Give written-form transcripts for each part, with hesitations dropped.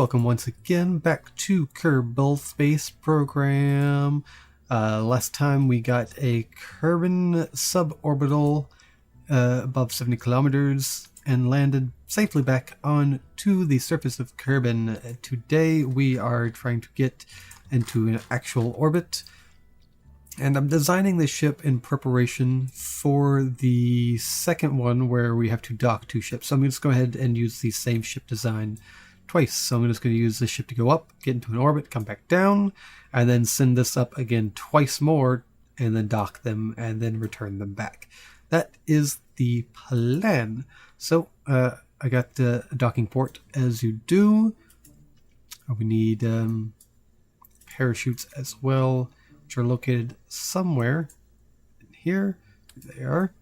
welcome once again back to Kerbal Space Program. Last time we got a Kerbal suborbital above 70 kilometers and landed safely back onto the surface of Kerbal. Today we are trying to get into an actual orbit, and I'm designing the ship in preparation for the second one where we have to dock two ships. So I'm just going to go ahead and use the same ship design twice. So I'm just going to use this ship to go up, get into an orbit, come back down, and then send this up again twice more, and then dock them, and then return them back. That is the plan. So I got the docking port as you do. We need parachutes as well, which are located somewhere in here. There they are.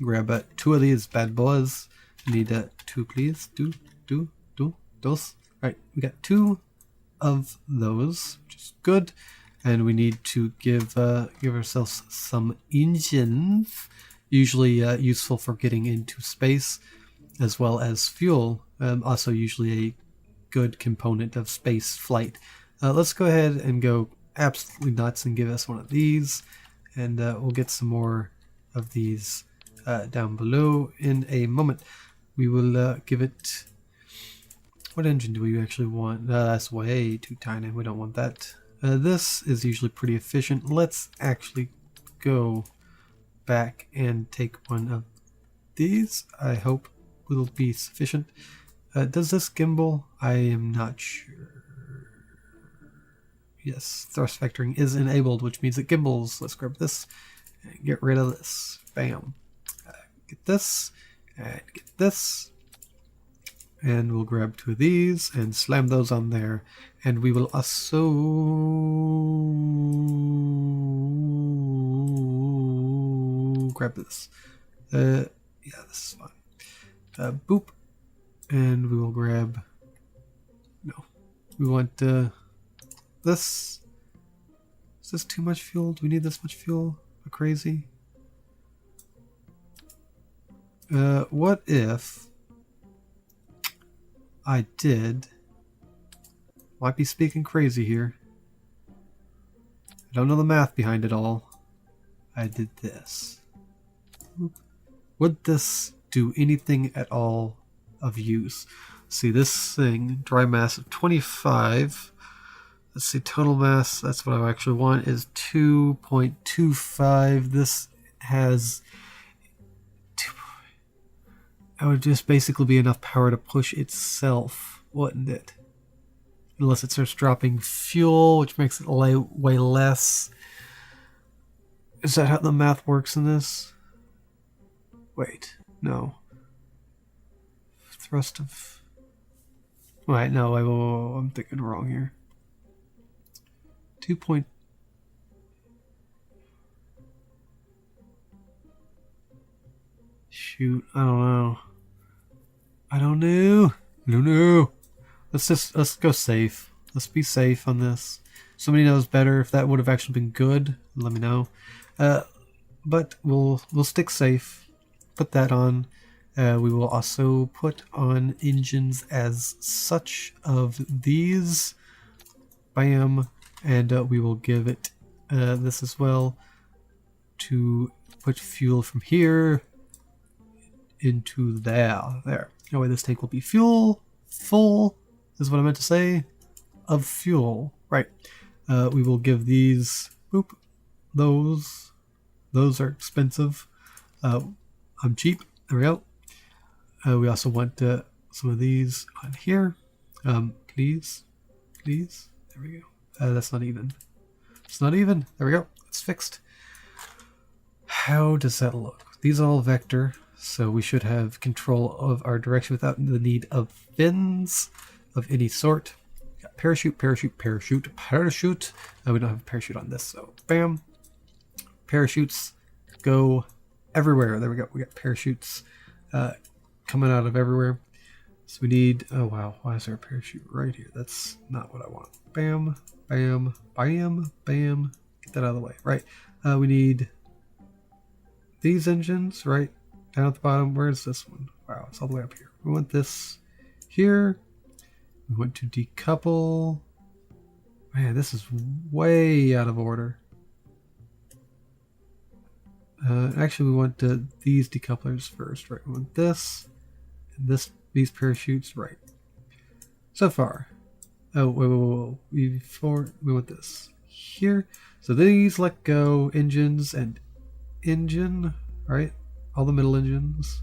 Grab two of these bad boys. Need two, please. Those. Right, we got two of those, which is good, and we need to give ourselves some engines, usually useful for getting into space, as well as fuel. Also, usually a good component of space flight. Let's go ahead and go absolutely nuts and give us one of these, and we'll get some more of these down below in a moment. We will give it. What engine do we actually want? That's way too tiny. We don't want that. This is usually pretty efficient. Let's actually go back and take one of these. I hope it'll be sufficient. Does this gimbal? I am not sure. Yes, thrust vectoring is enabled, which means it gimbals. Let's grab this and get rid of this. Bam. Get this and get this. And we'll grab two of these and slam those on there. And we will also grab this. Yeah, this is fine. Boop. And we will grab. No. We want this. Is this too much fuel? Do we need this much fuel? We're crazy. What if I did, might be speaking crazy here, I don't know the math behind it all, I did this. Would this do anything at all of use? See, this thing, dry mass of 25, let's see, total mass, that's what I actually want, is 2.25. This has that would just basically be enough power to push itself, wouldn't it? Unless it starts dropping fuel, which makes it way less. Is that how the math works in this? Wait, no. Thrust of... Wait, no, I'm thinking wrong here. 2 point... Shoot, I don't know. Let's go safe. Let's be safe on this. Somebody knows better. If that would have actually been good, let me know. But we'll stick safe. Put that on. We will also put on engines as such of these. Bam. And we will give it this as well to put fuel from here into there. That way this tank will be full is what I meant to say, of fuel. Right. We will give these, boop, those are expensive. I'm cheap. There we go. We also want some of these on here. Please. There we go. That's not even. It's not even. There we go. It's fixed. How does that look? These are all vector. So we should have control of our direction without the need of fins of any sort. Got parachute. We don't have a parachute on this, so bam. Parachutes go everywhere. There we go. We got parachutes coming out of everywhere. So we need, oh wow, why is there a parachute right here? That's not what I want. Bam. Get that out of the way. Right. We need these engines, right? Down at the bottom. Where's this one? Wow, it's all the way up here. We want this here. We want to decouple. Man, this is way out of order. Actually, we want these decouplers first, right? We want this, and these parachutes, right? So far. Oh, wait. Before we want this here. So these let go engines and engine, right? All the middle engines.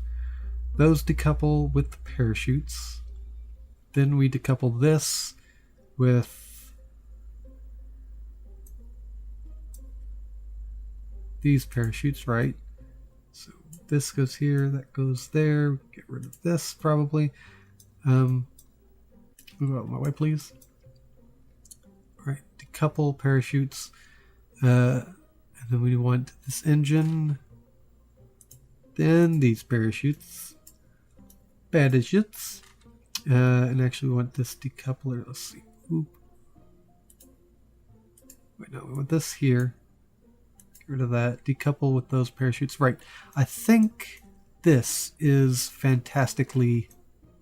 Those decouple with the parachutes. Then we decouple this with these parachutes, right? So this goes here, that goes there. Get rid of this probably. Move out of my way, please. All right, decouple parachutes. And then we want this engine. Then these parachutes. Bandages. And actually we want this decoupler. Let's see. Oop. Wait, no, we want this here. Get rid of that. Decouple with those parachutes. Right. I think this is fantastically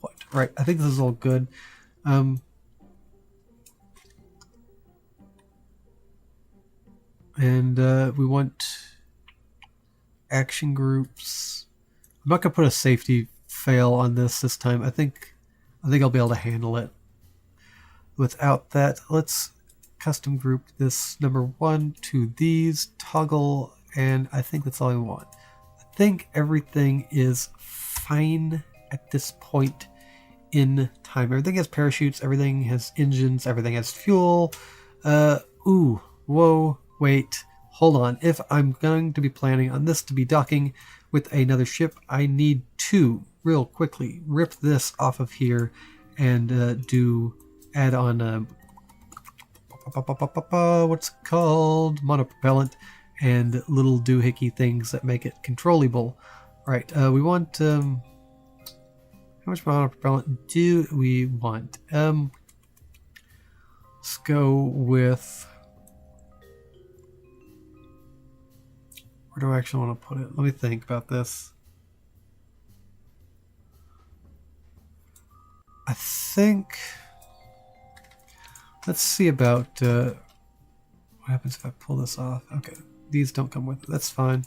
put. Right. I think this is all good. And we want action groups. I'm not going to put a safety fail on this time. I think I'll be able to handle it without that. Let's custom group this number 1 to these, toggle, and I think that's all I want. I think everything is fine at this point in time. Everything has parachutes, everything has engines, everything has fuel. Ooh, whoa, wait, hold on. If I'm going to be planning on this to be docking with another ship, I need to real quickly rip this off of here and add on what's it called, monopropellant, and little doohickey things that make it controllable. Right, we want how much monopropellant do we want? Let's go with, where do I actually want to put it? Let me think about this. I think, let's see about what happens if I pull this off. Okay, these don't come with it. That's fine.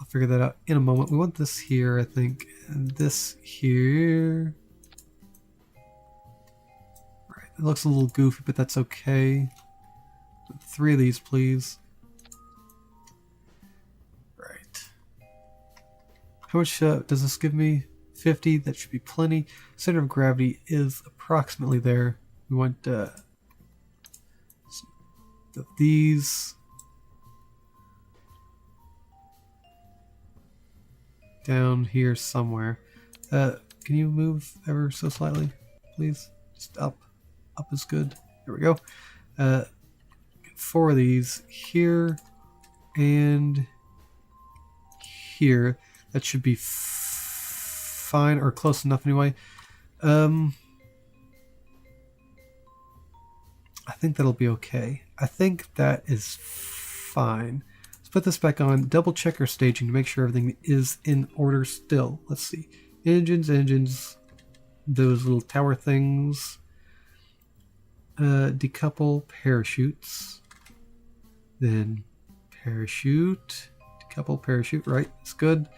I'll figure that out in a moment. We want this here, I think, and this here. Right, it looks a little goofy, but that's okay. 3 of these, please. Right. How much does this give me? 50. That should be plenty. Center of gravity is approximately there. We want these down here somewhere. Can you move ever so slightly, please? Just up. Up is good. There we go. 4 of these here and here. That should be fine, or close enough anyway. I think that'll be okay. I think that is fine. Let's put this back on. Double check our staging to make sure everything is in order still. Let's see. Engines. Those little tower things. Decouple parachutes. Then parachute. Decouple parachute. Right. That's good.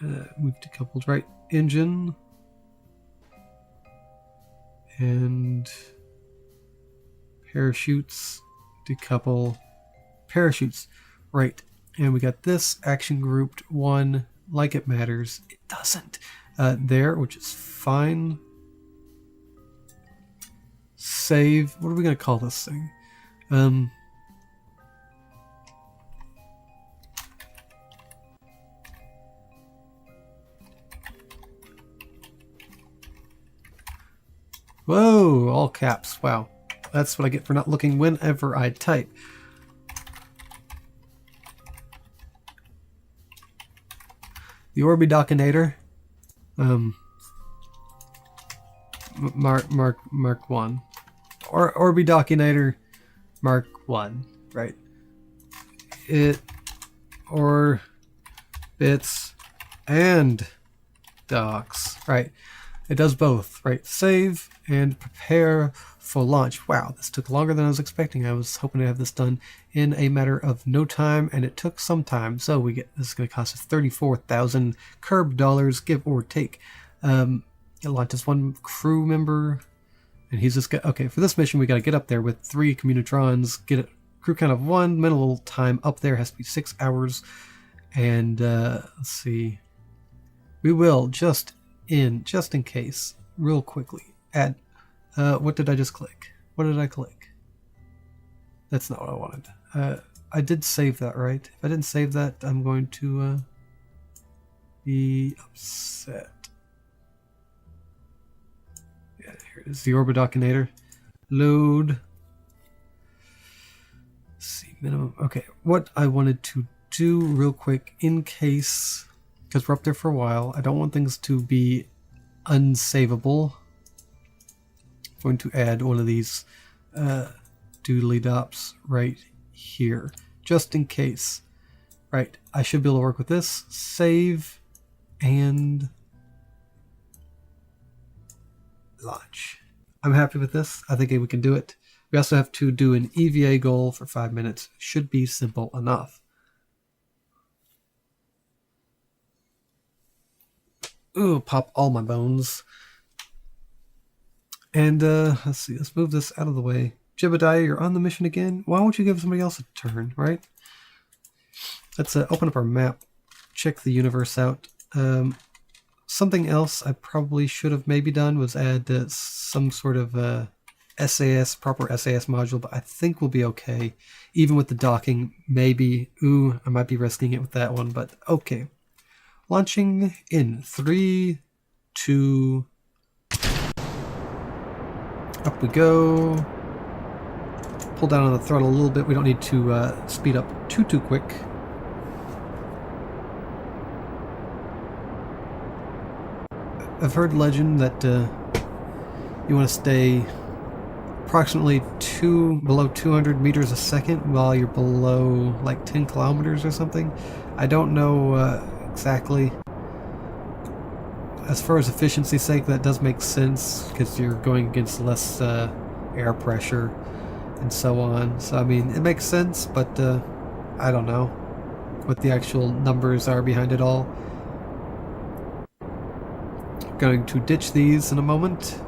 We've decoupled, right? Engine. And parachutes. Decouple parachutes. Right. And we got this action grouped 1 like it matters. It doesn't. There, which is fine. Save. What are we going to call this thing? Whoa, all caps. Wow. That's what I get for not looking whenever I type. The Orbidocinator. Mark 1. Or Orbidocinator Mark 1, right? It orbits and docks, right? It does both, right? Save and prepare for launch. Wow, this took longer than I was expecting. I was hoping to have this done in a matter of no time, and it took some time. So this is going to cost us 34,000 Kerb dollars, give or take. It launches one crew member, and he's just okay. For this mission, we got to get up there with 3 communitrons, get a crew count of 1. Minimal time up there has to be 6 hours, and let's see. We will just in case, real quickly, add, what did I just click? What did I click? That's not what I wanted. I did save that, right? If I didn't save that, I'm going to be upset. Yeah, here it is, the Orbidocinator. Load. Let's see, minimum. Okay, what I wanted to do real quick, in case, because we're up there for a while, I don't want things to be unsavable. I'm going to add one of these doodly dops right here, just in case. Right, I should be able to work with this. Save and launch. I'm happy with this. I think we can do it. We also have to do an EVA goal for 5 minutes. Should be simple enough. Ooh, pop all my bones. And let's see, let's move this out of the way. Jebediah, you're on the mission again. Why won't you give somebody else a turn, right? Let's open up our map, check the universe out. Something else I probably should have maybe done was add some sort of SAS, proper SAS module, but I think we'll be okay. Even with the docking, maybe. Ooh, I might be risking it with that one, but okay. Launching in 3, 2, up we go. Pull down on the throttle a little bit. We don't need to speed up too quick. I've heard legend that you want to stay approximately below 200 meters a second while you're below like 10 kilometers or something. I don't know exactly. As far as efficiency's sake, that does make sense because you're going against less air pressure and so on. So I mean, it makes sense, but I don't know what the actual numbers are behind it all. Going to ditch these in a moment.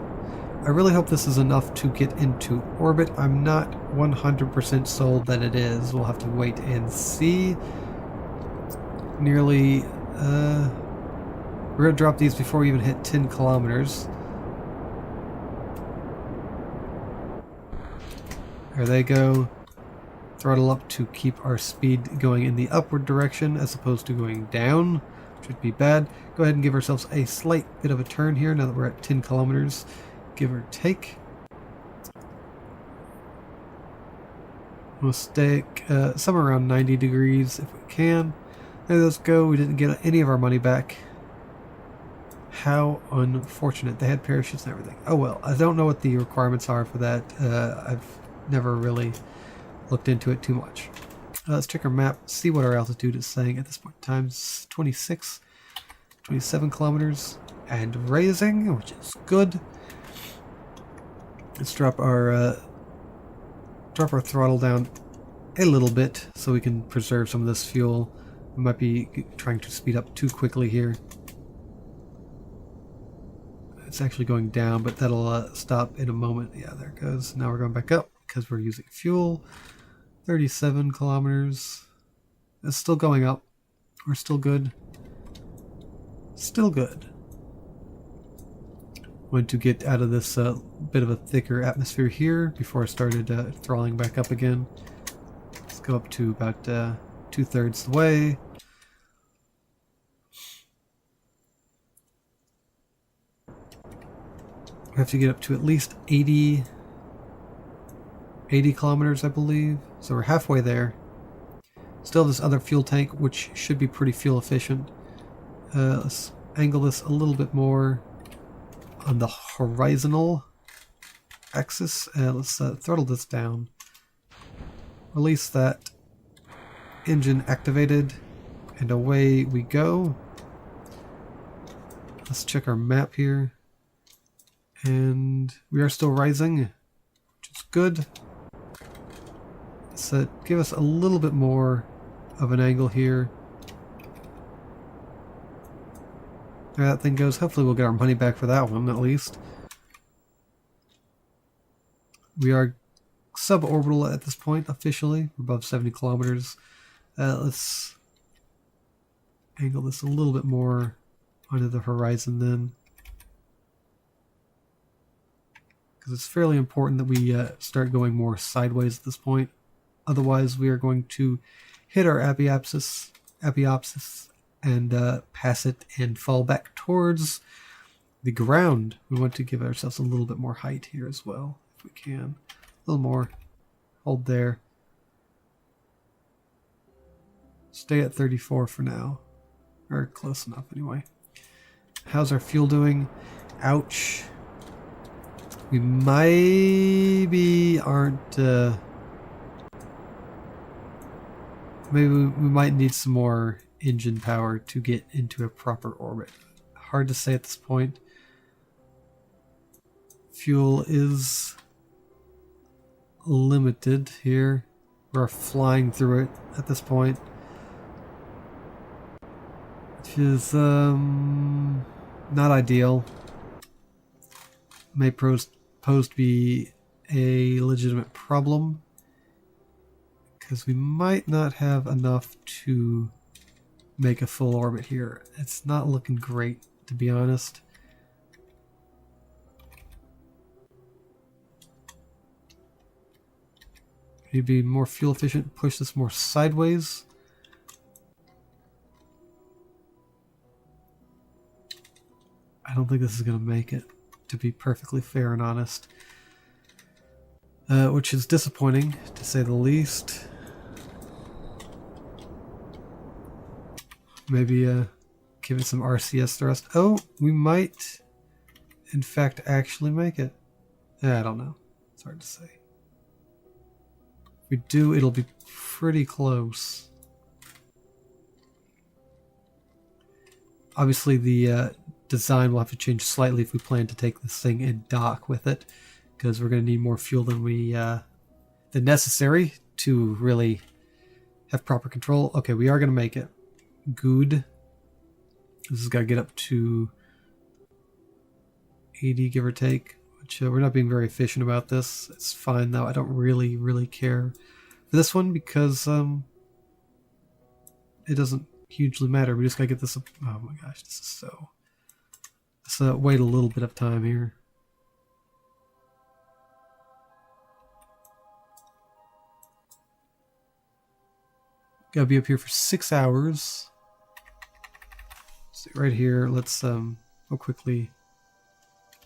I really hope this is enough to get into orbit. I'm not 100% sold that it is. We'll have to wait and see. Nearly, we're going to drop these before we even hit 10 kilometers. There they go. Throttle up to keep our speed going in the upward direction as opposed to going down. Should be bad. Go ahead and give ourselves a slight bit of a turn here now that we're at 10 kilometers, give or take. We'll stick somewhere around 90 degrees if we can. There those go. We didn't get any of our money back. How unfortunate. They had parachutes and everything. Oh well, I don't know what the requirements are for that. I've never really looked into it too much. Let's check our map, see what our altitude is saying at this point in time. It's 26, 27 kilometers and raising, which is good. Let's drop our throttle down a little bit so we can preserve some of this fuel. We might be trying to speed up too quickly here. It's actually going down, but that'll stop in a moment. Yeah, there it goes. Now we're going back up because we're using fuel. 37 kilometers. It's still going up. We're still good. Still good. Wanted to get out of this bit of a thicker atmosphere here before I started throttling back up again. Let's go up to about 2/3 the way. We have to get up to at least 80 kilometers, I believe. So we're halfway there. Still this other fuel tank, which should be pretty fuel efficient. Let's angle this a little bit more on the horizontal axis. Let's throttle this down. Release that. Engine activated. And away we go. Let's check our map here. And we are still rising, which is good. So give us a little bit more of an angle here. There that thing goes. Hopefully we'll get our money back for that one, at least. We are suborbital at this point, officially. We're above 70 kilometers. Let's angle this a little bit more onto the horizon then. Because it's fairly important that we start going more sideways at this point. Otherwise, we are going to hit our apiopsis and pass it and fall back towards the ground. We want to give ourselves a little bit more height here as well, if we can. A little more. Hold there. Stay at 34 for now. Or close enough anyway. How's our fuel doing? Ouch. We maybe aren't... maybe we might need some more engine power to get into a proper orbit. Hard to say at this point. Fuel is limited here. We're flying through it at this point. Which is not ideal. May pose to be a legitimate problem. Because we might not have enough to make a full orbit here. It's not looking great, to be honest. Maybe more fuel efficient, push this more sideways. I don't think this is going to make it, to be perfectly fair and honest. Which is disappointing, to say the least. Maybe give it some RCS thrust. Oh, we might, in fact, actually make it. I don't know. It's hard to say. If we do, it'll be pretty close. Obviously, the design will have to change slightly if we plan to take this thing and dock with it, because we're going to need more fuel than than necessary to really have proper control. Okay, we are going to make it. Good. This has got to get up to 80, give or take. Which we're not being very efficient about this. It's fine though. I don't really care for this one because it doesn't hugely matter. We just gotta get this up. Oh my gosh, this is so. Let's wait a little bit of time here. Gotta be up here for 6 hours. So right here, let's go quickly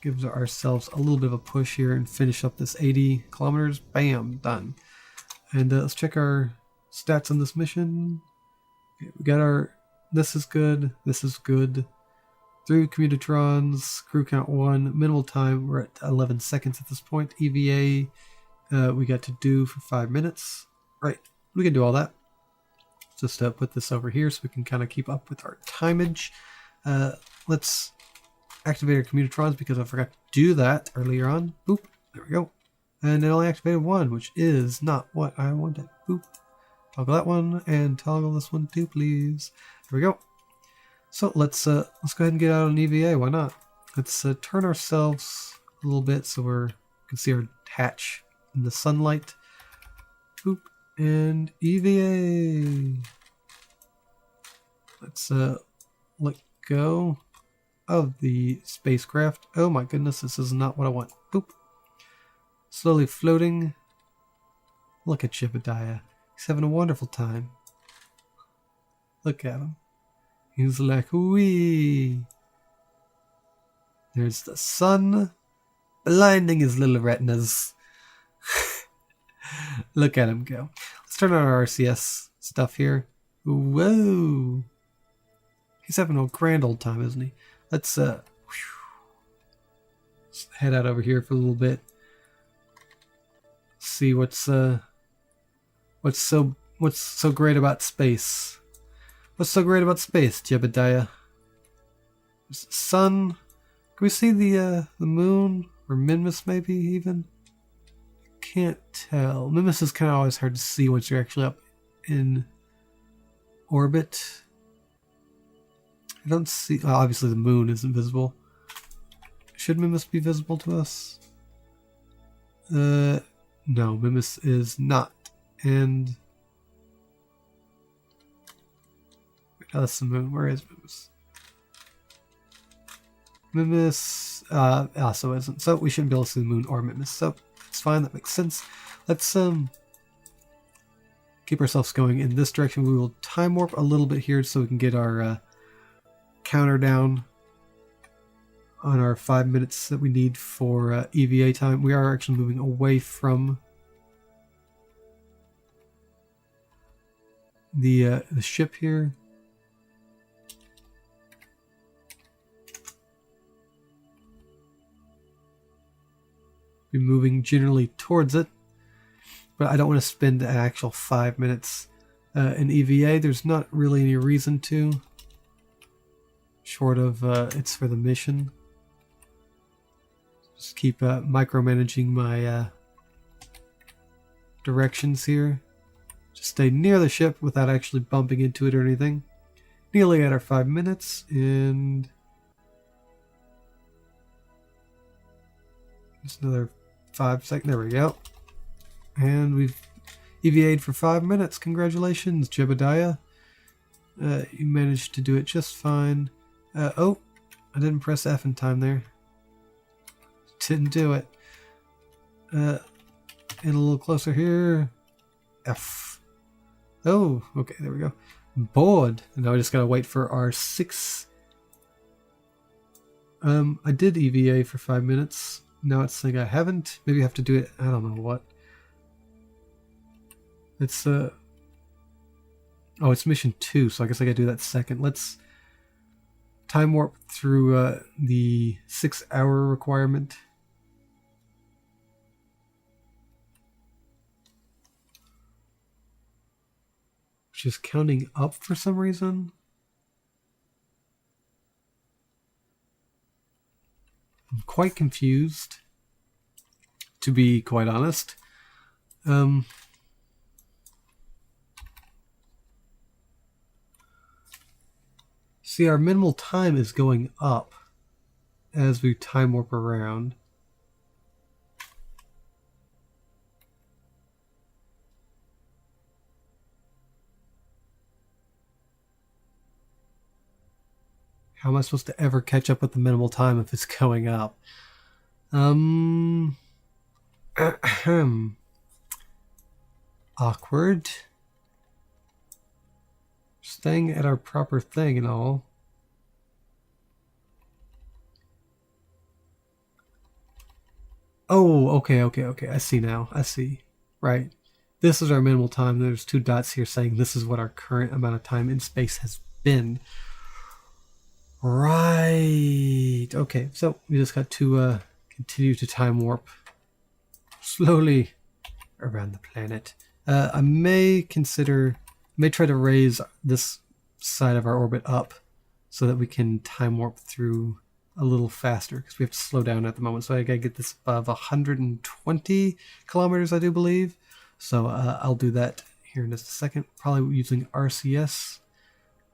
give ourselves a little bit of a push here and finish up this 80 kilometers. Bam, done. And let's check our stats on this mission. Okay, we got our, this is good, this is good. 3 commuterons, crew count 1, minimal time, we're at 11 seconds at this point. EVA, we got to do for 5 minutes. Right, we can do all that. Just put this over here so we can kind of keep up with our timeage. Let's activate our commuterons because I forgot to do that earlier on. Boop, there we go. And it only activated 1, which is not what I wanted. Boop. Toggle that one and toggle this one too, please. There we go. So let's go ahead and get out an EVA. Why not? Let's turn ourselves a little bit so we can see our hatch in the sunlight. Boop. And EVA. Let's let go of the spacecraft. Oh my goodness, this is not what I want. Boop. Slowly floating. Look at Jebediah. He's having a wonderful time. Look at him. He's like, wee. There's the sun blinding his little retinas. Look at him go. Let's turn on our RCS stuff here. Whoa. He's having a grand old time, isn't he? Let's head out over here for a little bit. See what's so great about space. What's so great about space, Jebediah? There's the sun, Can we see the moon? Or Minmus maybe even? Can't tell. Minmus is kind of always hard to see once you're actually up in orbit. I don't see... Well, obviously the moon isn't visible. Should Minmus be visible to us? No, Minmus is not. And... Oh, that's the moon. Where is Minmus? Minmus also isn't. So we shouldn't be able to see the moon or Minmus. So it's fine. That makes sense. Let's keep ourselves going in this direction. We will time warp a little bit here so we can get our counter down on our 5 minutes that we need for EVA time. We are actually moving away from the ship here. Be moving generally towards it, but I don't want to spend an actual 5 minutes in EVA. There's not really any reason to, short of it's for the mission. Just keep micromanaging my directions here. Just stay near the ship without actually bumping into it or anything. Nearly at our 5 minutes, and just another 5 seconds. There we go. And we've EVA'd for 5 minutes. Congratulations, Jebediah. You managed to do it just fine. Oh, I didn't press F in time there. Didn't do it. And a little closer here. F. Oh, okay, there we go. Bored. And now I just gotta wait for our 6. I did EVA for 5 minutes. Now it's saying I haven't. Maybe I have to do it. I don't know what. It's oh, it's mission 2, so I guess I gotta do that second. Let's time warp through the 6-hour requirement. Which is counting up for some reason. I'm quite confused, to be quite honest. See, our minimal time is going up as we time warp around. How am I supposed to ever catch up with the minimal time if it's going up? Awkward. Staying at our proper thing and all. Oh, okay. I see now. I see. Right. This is our minimal time. There's 2 dots here saying this is what our current amount of time in space has been. Right. Okay, so we just got to continue to time warp slowly around the planet. I may try to raise this side of our orbit up so that we can time warp through a little faster, because we have to slow down at the moment. So I gotta get this above 120 kilometers, I do believe. So I'll do that here in just a second. Probably using RCS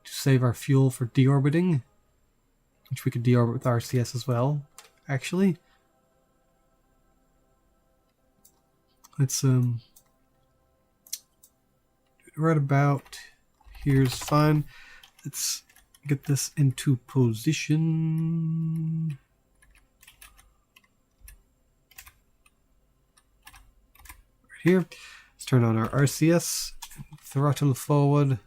to save our fuel for deorbiting. Which we could deorbit with RCS as well, actually. Let's right about here's fine. Let's get this into position. Right here. Let's turn on our RCS, throttle forward.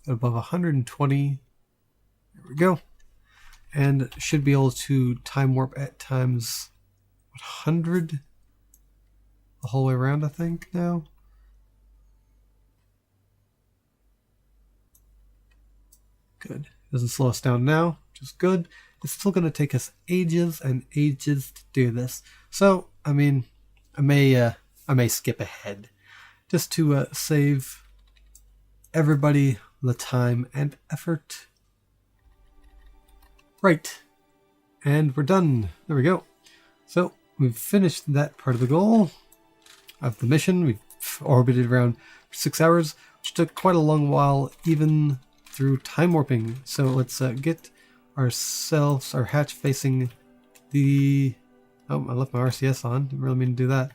Above 120. There we go. And should be able to time warp at times 100 the whole way around, I think, now. Good. Doesn't slow us down now, which is good. It's still going to take us ages and ages to do this. So, I mean, I may skip ahead just to save everybody the time and effort. Right, and we're done. There we go. So we've finished that part of the goal of the mission. We've orbited around 6 hours, which took quite a long while, even through time warping. So let's get ourselves our hatch facing the... Oh, I left my RCS on. Didn't really mean to do that.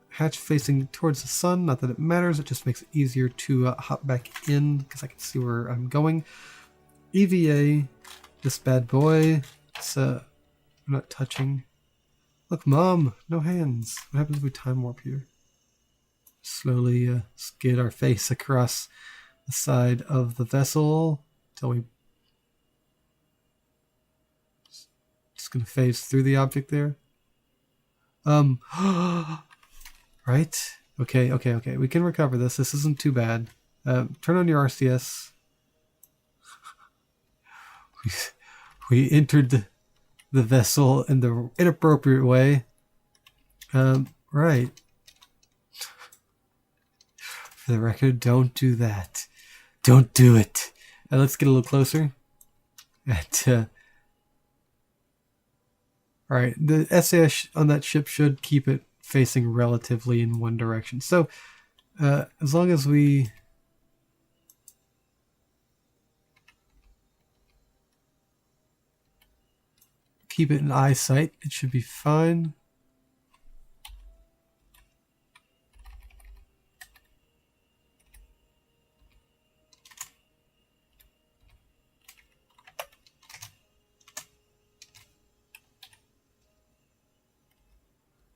Hatch facing towards the sun. Not that it matters. It just makes it easier to hop back in because I can see where I'm going. EVA, this bad boy. It's I'm not touching. Look, Mom, no hands. What happens if we time warp here? Slowly skid our face across the side of the vessel until we just gonna phase through the object there. Right? Okay. We can recover this. This isn't too bad. Turn on your RCS. We entered the vessel in the inappropriate way. Right. For the record, don't do that. Don't do it. Let's get a little closer. And, alright, the SAS on that ship should keep it facing relatively in one direction. So, as long as we... keep it in eyesight, it should be fine.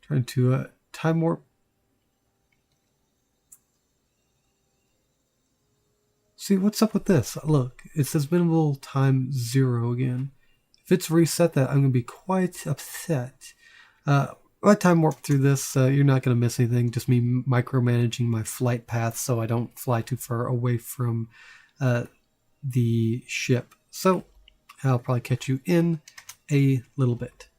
Trying to time warp. See, what's up with this? Look, it says minimal time 0 again. If it's reset that, I'm going to be quite upset. I time warp through this. You're not going to miss anything. Just me micromanaging my flight path so I don't fly too far away from the ship. So I'll probably catch you in a little bit.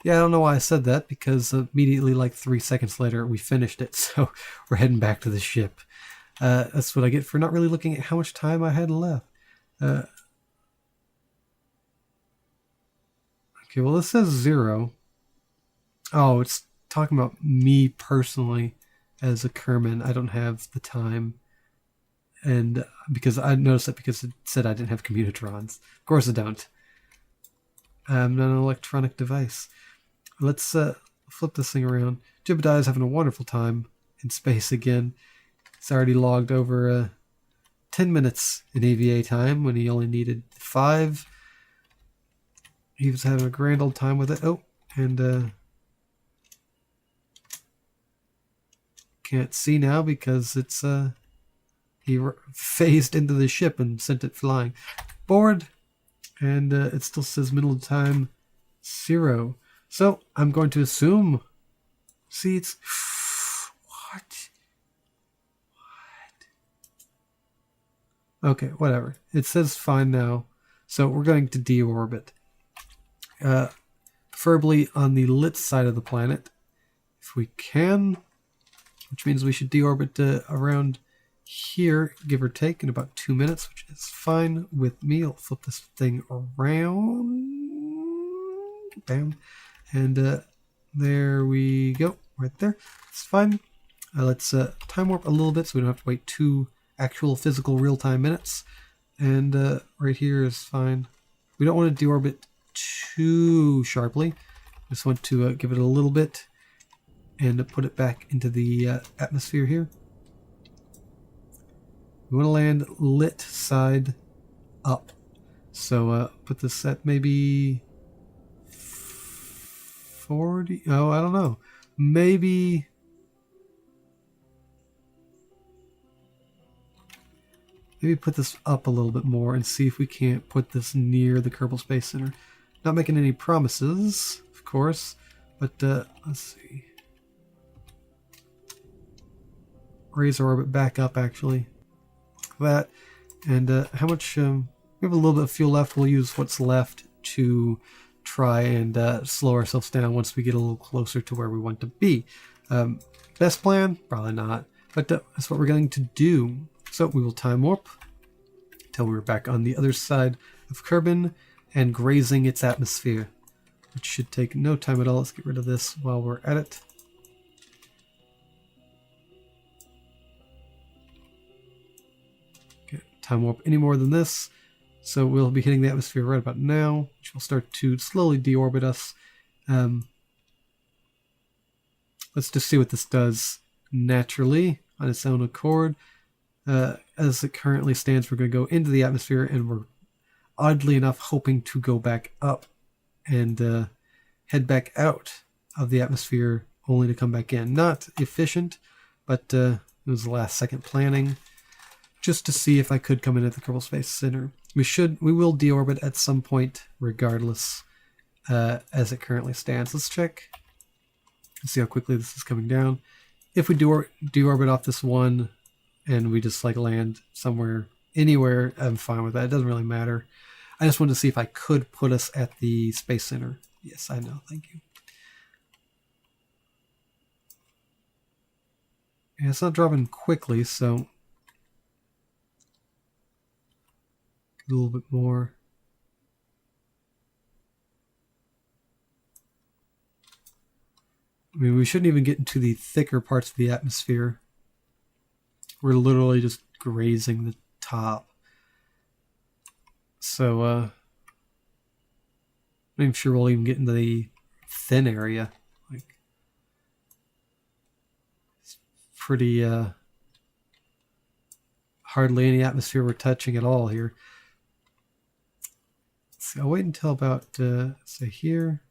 Yeah, I don't know why I said that, because immediately, like 3 seconds later, we finished it, so we're heading back to the ship. That's what I get for not really looking at how much time I had left. Okay, well, this says 0. Oh, it's talking about me personally as a Kerman. I don't have the time. And because I noticed that because it said I didn't have communitrons. Of course I don't. I'm not an electronic device. Let's flip this thing around. Jebediah is having a wonderful time in space again. He's already logged over 10 minutes in AVA time when he only needed 5. He was having a grand old time with it. Oh, and can't see now because it's he phased into the ship and sent it flying. Board, and it still says middle time 0. So I'm going to assume. See, it's what? Okay, whatever. It says fine now. So we're going to deorbit. Preferably on the lit side of the planet, if we can. Which means we should deorbit around here, give or take, in about 2 minutes, which is fine with me. I'll flip this thing around. Bam. And there we go. Right there. It's fine. Let's time warp a little bit so we don't have to wait 2 actual physical real-time minutes. And right here is fine. We don't want to deorbit too sharply. Just want to give it a little bit and put it back into the atmosphere here. We want to land lit side up. So put this at maybe 40. Oh, I don't know. Maybe put this up a little bit more and see if we can't put this near the Kerbal Space Center. Not making any promises, of course, but let's see. Raise our orbit back up, actually. Like that. And how much... we have a little bit of fuel left. We'll use what's left to try and slow ourselves down once we get a little closer to where we want to be. Best plan? Probably not. But that's what we're going to do. So we will time warp until we're back on the other side of Kerbin and grazing its atmosphere, which should take no time at all. Let's get rid of this while we're at it. Can't time warp any more than this. So we'll be hitting the atmosphere right about now, which will start to slowly deorbit us. Let's just see what this does naturally on its own accord. As it currently stands, we're going to go into the atmosphere, and we're oddly enough hoping to go back up and head back out of the atmosphere only to come back in. Not efficient, but it was the last second planning just to see if I could come in at the Kerbal Space Center. We will deorbit at some point regardless as it currently stands. Let's check and see how quickly this is coming down. If we deorbit off this one and we just like land somewhere, anywhere, I'm fine with that. It doesn't really matter. I just wanted to see if I could put us at the Space Center. Yes, I know. Thank you. Yeah, it's not dropping quickly, so a little bit more. I mean, we shouldn't even get into the thicker parts of the atmosphere. We're literally just grazing the top. So, I'm not even sure we'll even get into the thin area. Like, it's pretty, hardly any atmosphere we're touching at all here. So I'll wait until about, say here.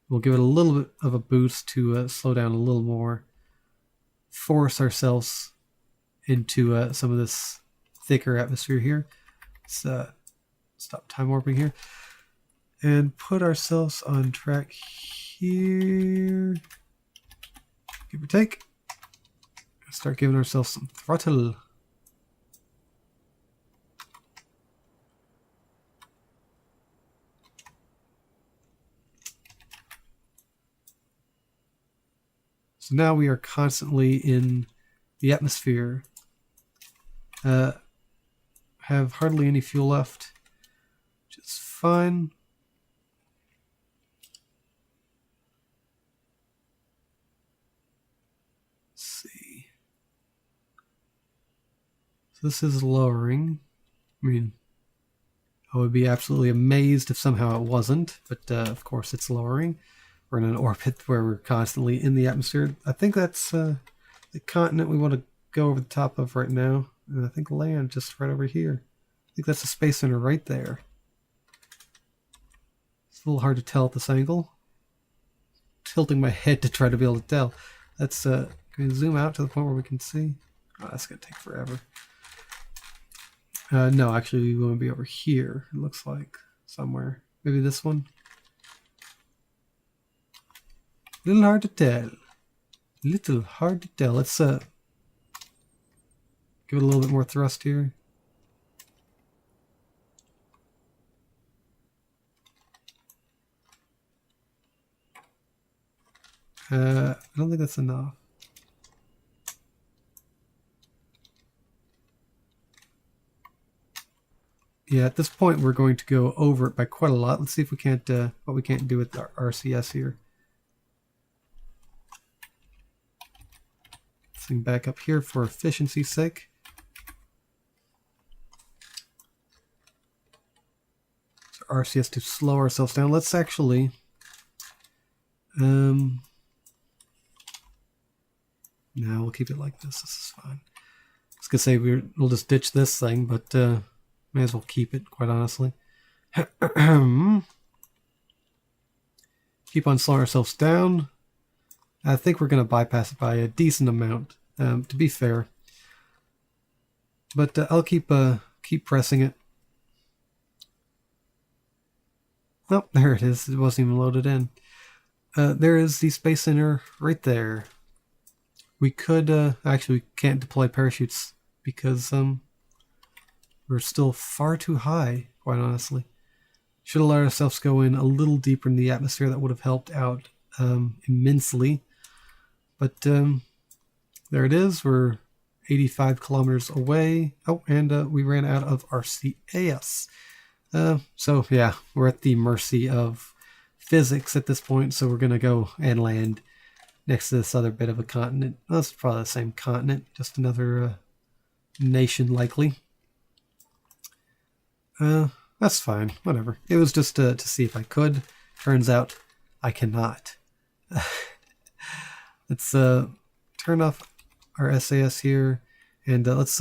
We'll give it a little bit of a boost to slow down a little more. Force ourselves into some of this thicker atmosphere here. Let's stop time warping here. And put ourselves on track here. Give or take. Start giving ourselves some throttle. So now we are constantly in the atmosphere. Have hardly any fuel left, which is fine. Let's see. So this is lowering. I mean, I would be absolutely amazed if somehow it wasn't, but of course it's lowering. We're in an orbit where we're constantly in the atmosphere. I think that's the continent we want to go over the top of right now. And I think land just right over here. I think that's the Space Center right there. It's a little hard to tell at this angle. Tilting my head to try to be able to tell. Let's can we zoom out to the point where we can see. Oh, that's going to take forever. No, actually we want to be over here. It looks like somewhere. Maybe this one. Little hard to tell. Little hard to tell. Let's give it a little bit more thrust here. I don't think that's enough. Yeah, at this point we're going to go over it by quite a lot. Let's see if we can't what we can't do with our RCS here. Thing back up here for efficiency's sake. So RCS to slow ourselves down. Let's actually no, we'll keep it like this. This is fine. I was gonna say we'll just ditch this thing, but may as well keep it, quite honestly. Keep on slowing ourselves down. I think we're going to bypass it by a decent amount, to be fair. But I'll keep pressing it. Oh, there it is. It wasn't even loaded in. There is the Space Center right there. We could actually we can't deploy parachutes because we're still far too high, quite honestly. Should have let ourselves go in a little deeper in the atmosphere. That would have helped out immensely. But there it is. We're 85 kilometers away. Oh, and we ran out of RCAS. So yeah, we're at the mercy of physics at this point. So we're going to go and land next to this other bit of a continent. Well, it's probably the same continent, just another nation likely. That's fine, whatever. It was just to see if I could. Turns out I cannot. Let's turn off our SAS here, and let's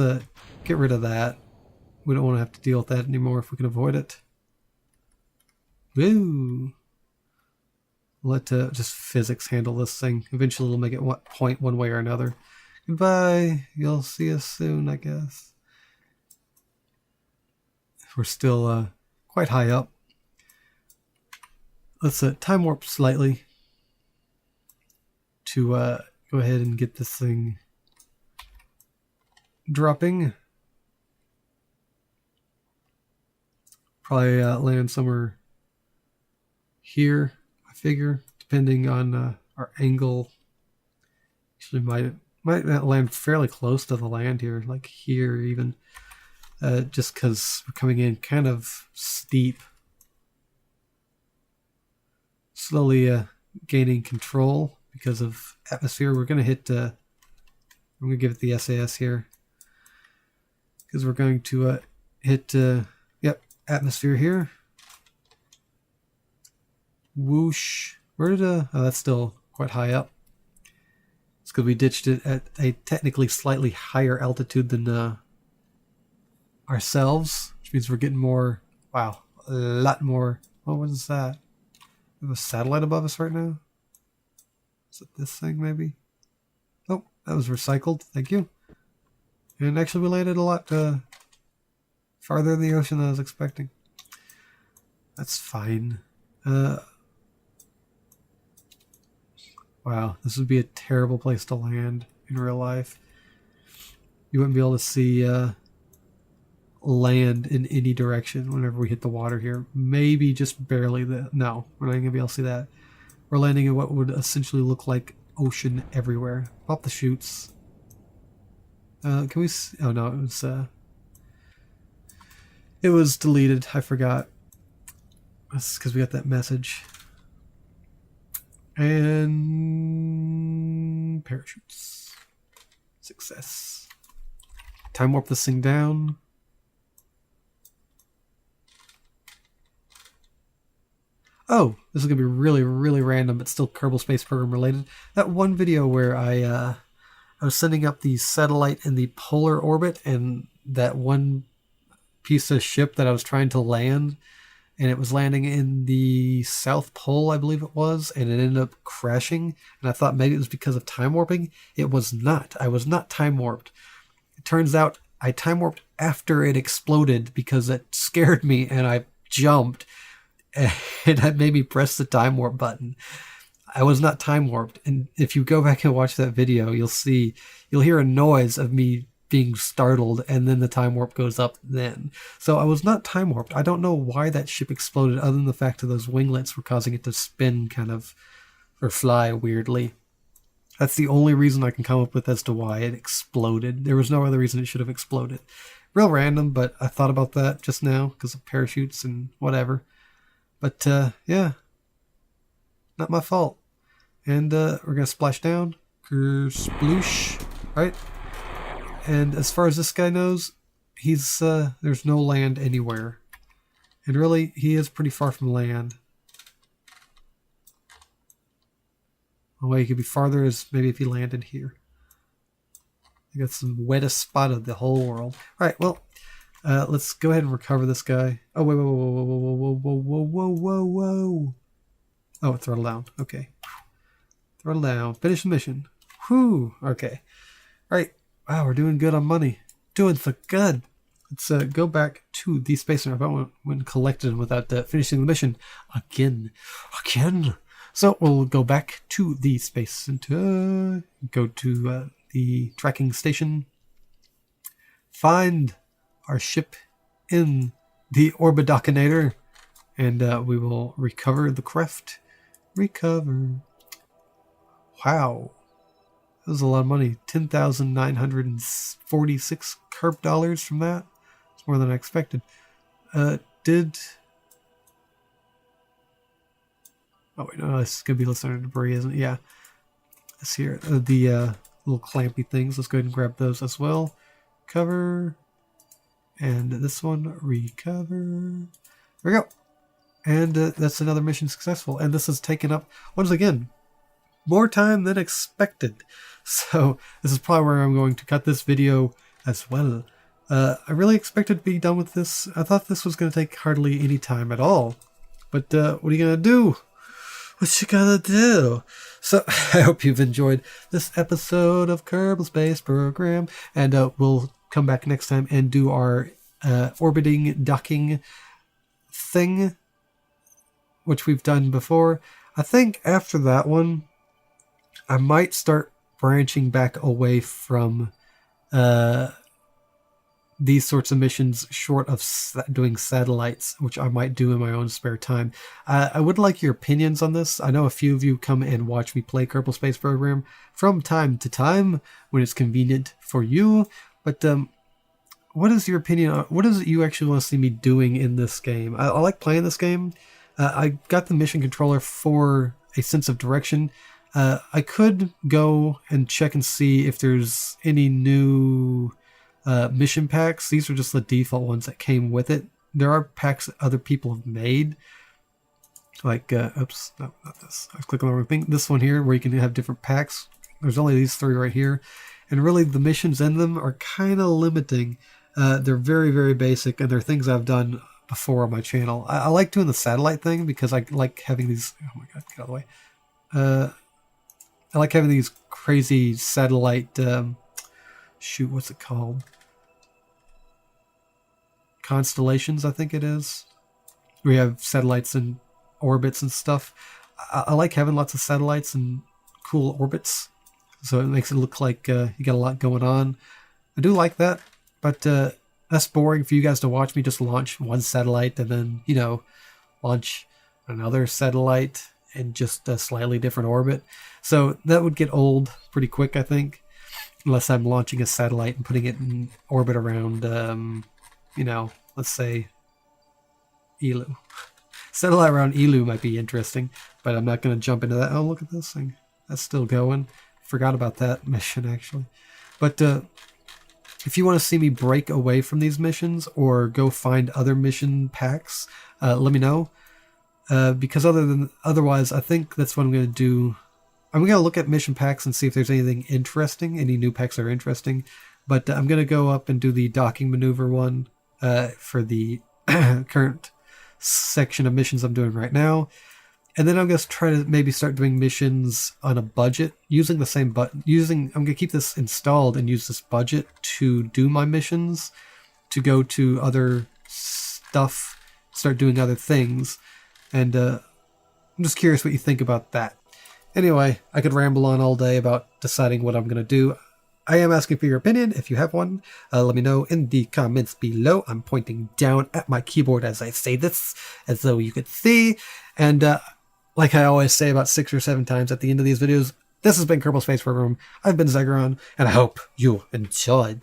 get rid of that. We don't want to have to deal with that anymore if we can avoid it. Woo! Let just physics handle this thing. Eventually it'll make it point one way or another. Goodbye. You'll see us soon, I guess. We're still quite high up. Let's time warp slightly to go ahead and get this thing dropping. Probably land somewhere here, I figure, depending on our angle. Actually, might land fairly close to the land here, like here even. Just because we're coming in kind of steep. Slowly gaining control because of atmosphere. We're going to hit, I'm going to give it the SAS here. Because we're going to hit, yep, atmosphere here. Whoosh. Where did, oh, that's still quite high up. It's because we ditched it at a technically slightly higher altitude than, ourselves, which means we're getting more, wow, a lot more. What was that? We have a satellite above us right now? Is it this thing maybe? Oh, that was recycled, thank you. And actually we landed a lot farther in the ocean than I was expecting. That's fine. Wow, this would be a terrible place to land in real life. You wouldn't be able to see land in any direction whenever we hit the water here. Maybe just barely. No, we're not going to be able to see that. We're landing in what would essentially look like ocean everywhere. Pop the chutes. Can we see? Oh no, it was deleted. I forgot. That's because we got that message. And parachutes. Success. Time warp this thing down. Oh, this is going to be really, really random, but still Kerbal Space Program related. That one video where I was sending up the satellite in the polar orbit, and that one piece of ship that I was trying to land, and it was landing in the South Pole, I believe it was, and it ended up crashing, and I thought maybe it was because of time warping. It was not. I was not time warped. It turns out I time warped after it exploded because it scared me, and I jumped. And that made me press the time warp button. I was not time warped. And if you go back and watch that video, you'll hear a noise of me being startled, and then the time warp goes up then. So I was not time warped. I don't know why that ship exploded other than the fact that those winglets were causing it to spin kind of, or fly weirdly. That's the only reason I can come up with as to why it exploded. There was no other reason it should have exploded. Real random, but I thought about that just now because of parachutes and whatever. But, yeah, not my fault. And we're going to splash down. Sploosh, right? And as far as this guy knows, he's there's no land anywhere. And really, he is pretty far from land. The way he could be farther is maybe if he landed here. I got some wettest spot of the whole world. All right, well, let's go ahead and recover this guy. Oh, wait, whoa, whoa, whoa, whoa, whoa, whoa, whoa, whoa, whoa, whoa. Oh, throttle down. Okay. Throttle down. Finish the mission. Whew. Okay. All right. Wow, we're doing good on money. Doing so good. Let's go back to the space center when collected without finishing the mission again. So we'll go back to the space center. Go to the tracking station. Find our ship in the Orbidocinator. and we will recover the craft. Recover. Wow. That was a lot of money. 10,946 Kerb dollars from that. It's more than I expected. Oh wait, no, this is gonna be listener debris, isn't it? Yeah. This here, the little clampy things. Let's go ahead and grab those as well. Cover, and this one recover. There we go. And that's another mission successful. And this has taken up once again more time than expected. So this is probably where I'm going to cut this video as well. I really expected to be done with this. I thought this was going to take hardly any time at all. But what are you going to do? What you gonna do? So I hope you've enjoyed this episode of Kerbal Space Program. And we'll come back next time and do our orbiting docking thing, which we've done before. I think after that one, I might start branching back away from these sorts of missions short of doing satellites, which I might do in my own spare time. I would like your opinions on this. I know a few of you come and watch me play Kerbal Space Program from time to time when it's convenient for you, but what is your opinion on what is it you actually want to see me doing in this game? I like playing this game. I got the mission controller for a sense of direction. I could go and check and see if there's any new mission packs. These are just the default ones that came with it. There are packs that other people have made. Like, oops, no, not this. I was clicking on the wrong thing. This one here, where you can have different packs. There's only these three right here. And really, the missions in them are kind of limiting. They're very, very basic, and they're things I've done before on my channel. I like doing the satellite thing because I like having these... Oh my god, get out of the way. I like having these crazy satellite... shoot, what's it called? Constellations, I think it is. We have satellites and orbits and stuff. I like having lots of satellites and cool orbits, so it makes it look like you got a lot going on. I do like that, but that's boring for you guys to watch me just launch one satellite and then, you know, launch another satellite in just a slightly different orbit. So that would get old pretty quick, I think. Unless I'm launching a satellite and putting it in orbit around, you know, let's say Elu. Satellite around Elu might be interesting, but I'm not going to jump into that. Oh, look at this thing. That's still going. Forgot about that mission, actually. But if you want to see me break away from these missions or go find other mission packs, let me know. Because otherwise, I think that's what I'm going to do. I'm going to look at mission packs and see if there's anything interesting, any new packs that are interesting. But I'm going to go up and do the docking maneuver one for the current section of missions I'm doing right now. And then I'm going to try to maybe start doing missions on a budget using the same button. I'm going to keep this installed and use this budget to do my missions, to go to other stuff, start doing other things. And I'm just curious what you think about that. Anyway, I could ramble on all day about deciding what I'm going to do. I am asking for your opinion. If you have one, let me know in the comments below. I'm pointing down at my keyboard as I say this, as though you could see. And like I always say about 6 or 7 times at the end of these videos, this has been Kerbal Space Program. I've been Zagrom, and I hope you enjoyed.